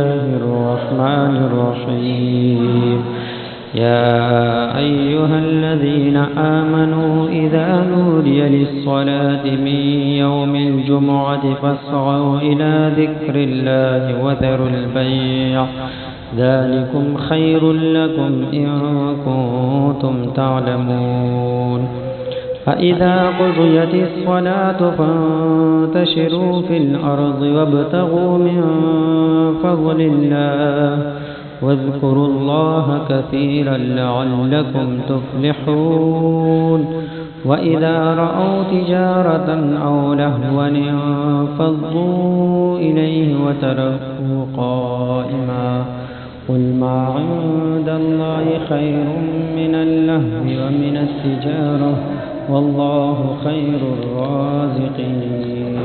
الله الرحمن الرحيم يا أيها الذين آمنوا إذا نودي للصلاة من يوم الجمعة فاسعوا إلى ذكر الله وذروا البيع ذلكم خير لكم إن كنتم تعلمون فإذا قضيت الصلاة فانتشروا في الأرض وابتغوا من فضل الله واذكروا الله كثيرا لعلكم تفلحون وإذا رأوا تجارة أو لهوا انفضوا إليه وتركوا قائما قل ما عند الله خير من اللهو ومن التجارة والله خير الرازقين